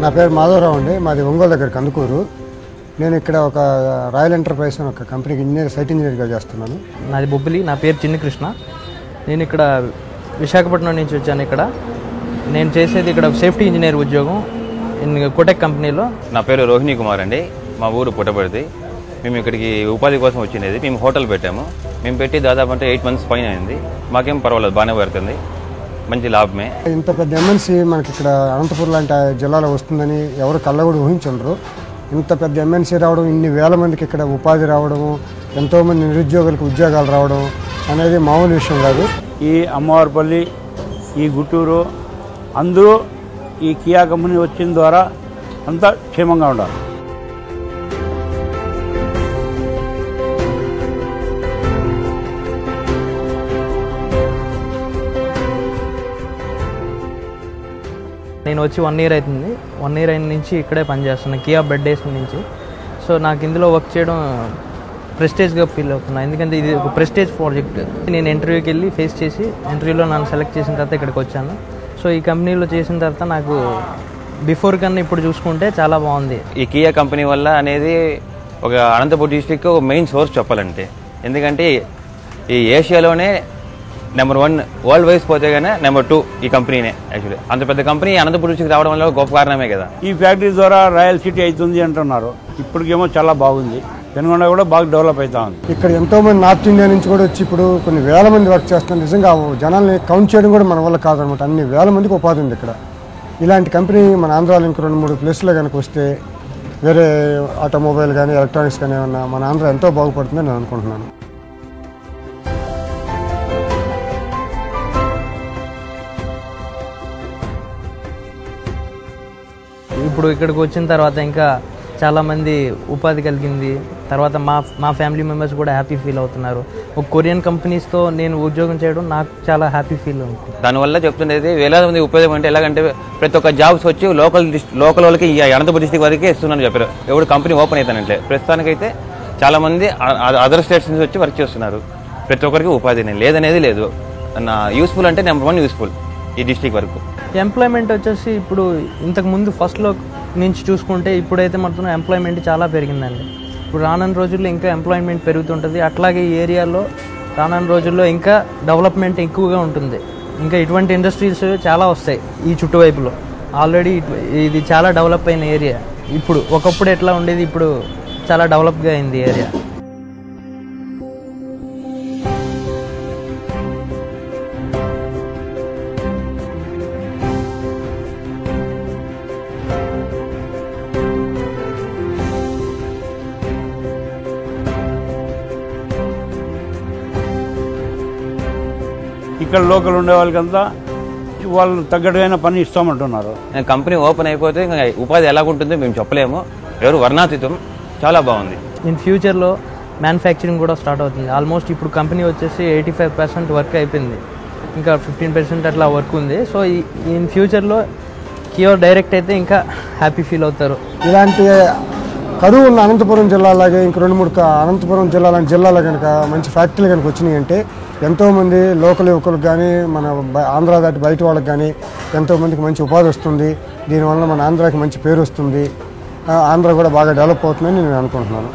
నా పేరు మాధవరావు అండి. మాది ఒంగోలు దగ్గర కందుకూరు. నేను ఇక్కడ ఒక రాయల్ ఎంటర్ప్రైజ్ అని ఒక కంపెనీకి సైట్ ఇంజనీర్గా చేస్తున్నాను. నాది బొబ్బిలి. నా పేరు చిన్ని కృష్ణ. నేను ఇక్కడ విశాఖపట్నం నుంచి వచ్చాను. ఇక్కడ నేను చేసేది ఇక్కడ సేఫ్టీ ఇంజనీర్ ఉద్యోగం కోటెక్ కంపెనీలో. నా పేరు రోహిణి కుమార్ అండి. మా ఊరు పుట్టపర్తి. మేము ఇక్కడికి ఉపాధి కోసం వచ్చినది. మేము హోటల్ పెట్టాము. మేము పెట్టి దాదాపు అంటే 8 months పైన అయింది. మాకేం పర్వాలేదు, బాగానే పడుతుంది, మంచి లాభమే. ఇంత పెద్ద ఎంఎన్సీ మనకి ఇక్కడ అనంతపురం లాంటి జిల్లాలో వస్తుందని ఎవరు కళ్ళ కూడా ఊహించుండరు. ఇంత పెద్ద ఎంఎన్సీ రావడం, ఇన్ని వేల మందికి ఇక్కడ ఉపాధి రావడము, ఎంతోమంది నిరుద్యోగులకు ఉద్యోగాలు రావడం అనేది మామూలు విషయం కాదు. ఈ అమ్మవారిపల్లి, ఈ గుంటూరు అందరూ ఈ కియా కంపెనీ వచ్చిన ద్వారా అంతా క్షేమంగా ఉండాలి. నేను వచ్చి 1 year అవుతుంది. 1 year అయిన నుంచి ఇక్కడే పనిచేస్తున్నాను, కియా బెడ్ డేస్ నుంచి. సో నాకు ఇందులో వర్క్ చేయడం ప్రెస్టేజ్గా ఫీల్ అవుతున్నాను, ఎందుకంటే ఇది ఒక ప్రెస్టేజ్ ప్రాజెక్ట్. నేను ఇంటర్వ్యూకి వెళ్ళి ఫేస్ చేసి ఇంటర్వ్యూలో నన్ను సెలెక్ట్ చేసిన తర్వాత ఇక్కడికి వచ్చాను. సో ఈ కంపెనీలో చేసిన తర్వాత నాకు బిఫోర్ కన్నా ఇప్పుడు చూసుకుంటే చాలా బాగుంది. ఈ కియా కంపెనీ వల్ల అనేది ఒక అనంతపురం డిస్ట్రిక్ట్ మెయిన్ సోర్స్ చెప్పాలంటే, ఎందుకంటే ఈ ఏషియాలోనే నెంబర్ 1 వరల్డ్ వైజ్ పోతే కానీ నెంబర్ 2 ఈ కంపెనీనే. యాక్చువల్లీ అంత పెద్ద కంపెనీ అనంతపురం డిస్ట్రిక్ట్ రావడం వల్ల గొప్ప కారణమే కదా. ఈ ఫ్యాక్టరీ ద్వారా రాయల్ సిటీ అవుతుంది అంటున్నారు. ఇప్పటికేమో చాలా బాగుంది. పెనుగొండ కూడా బాగా డెవలప్ అవుతా ఉంది. ఇక్కడ ఎంతోమంది నార్త్ ఇండియా నుంచి కూడా వచ్చి ఇప్పుడు కొన్ని వేల మంది వర్క్ చేస్తున్నారు. నిజంగా జనాల్ని కౌంట్ చేయడం కూడా మన వల్ల కాదనమాట. అన్ని వేల మందికి ఉపాధి ఉంది ఇక్కడ. ఇలాంటి కంపెనీ మన ఆంధ్రాలో ఇంకో 2-3 ప్లేస్లో కనుక వస్తే వేరే ఆటోమొబైల్ కానీ ఎలక్ట్రానిక్స్ కానీ ఏమన్నా మన ఆంధ్ర ఎంతో బాగుపడుతుందని నేను అనుకుంటున్నాను. ఇప్పుడు ఇక్కడికి వచ్చిన తర్వాత ఇంకా చాలామంది ఉపాధి కలిగింది. తర్వాత మా ఫ్యామిలీ మెంబర్స్ కూడా హ్యాపీ ఫీల్ అవుతున్నారు. ఒక కొరియన్ కంపెనీస్తో నేను ఉద్యోగం చేయడం నాకు చాలా హ్యాపీ ఫీల్ అవుతుంది. దానివల్ల చెప్తుండేది వేలాది మంది ఉపయోగం అంటే ఎలాగంటే ప్రతి ఒక్క జాబ్స్ వచ్చి లోకల్ వాళ్ళకి ఈ అనంతపురం డిస్ట్రిక్ట్ వరకే ఇస్తున్నారని చెప్పారు. ఎవరు కంపెనీ ఓపెన్ అవుతానంటే ప్రస్తుతానికైతే చాలామంది అదర్ స్టేట్స్ నుంచి వచ్చి వర్క్ చేస్తున్నారు. ప్రతి ఒక్కరికి ఉపాధి లేదనేది లేదు. యూస్ఫుల్ అంటే నెంబర్ 1 యూస్ఫుల్ ఈ డిస్ట్రిక్ట్ వరకు. ఎంప్లాయ్మెంట్ వచ్చేసి ఇప్పుడు ఇంతకుముందు ఫస్ట్లో నుంచి చూసుకుంటే ఇప్పుడైతే మాత్రం ఎంప్లాయ్మెంట్ చాలా పెరిగిందండి. ఇప్పుడు రానున్న రోజుల్లో ఇంకా ఎంప్లాయ్మెంట్ పెరుగుతుంటుంది. అట్లాగే ఈ ఏరియాలో రానున్న రోజుల్లో ఇంకా డెవలప్మెంట్ ఎక్కువగా ఉంటుంది. ఇంకా ఇటువంటి ఇండస్ట్రీస్ చాలా వస్తాయి ఈ చుట్టువైపులో. ఆల్రెడీ ఇది చాలా డెవలప్ అయిన ఏరియా. ఇప్పుడు ఒకప్పుడు ఎట్లా ఉండేది, ఇప్పుడు చాలా డెవలప్గా అయింది ఏరియా. ఇక్కడ లోకల్ ఉండే వాళ్ళకంతా వాళ్ళు తగ్గట్టుగా పని ఇస్తామంటున్నారు. కంపెనీ ఓపెన్ అయిపోతే ఉపాధి ఎలాగుంటుందో మేము చెప్పలేము. ఎవరు వర్ణాతీతం, చాలా బాగుంది. ఇన్ ఫ్యూచర్లో మ్యానుఫ్యాక్చరింగ్ కూడా స్టార్ట్ అవుతుంది. ఆల్మోస్ట్ ఇప్పుడు కంపెనీ వచ్చేసి 85% వర్క్ అయిపోయింది. ఇంకా 15% అట్లా వర్క్ ఉంది. సో ఇన్ ఫ్యూచర్లో కియా డైరెక్ట్ అయితే ఇంకా హ్యాపీ ఫీల్ అవుతారు. ఇలాంటి కరువు ఉన్న అనంతపురం జిల్లా అలాగే ఇంక 2-3 అనంతపురం జిల్లాలో కనుక మంచి ఫ్యాక్టరీలు కనుక వచ్చినాయి అంటే ఎంతోమంది లోకల్ యువకులకు కానీ మన ఆంధ్ర దాటి బయట వాళ్ళకి కానీ ఎంతోమందికి మంచి ఉపాధి వస్తుంది. దీనివల్ల మన ఆంధ్రాకి మంచి పేరు వస్తుంది. ఆంధ్ర కూడా బాగా డెవలప్ అవుతుందని నేను అనుకుంటున్నాను.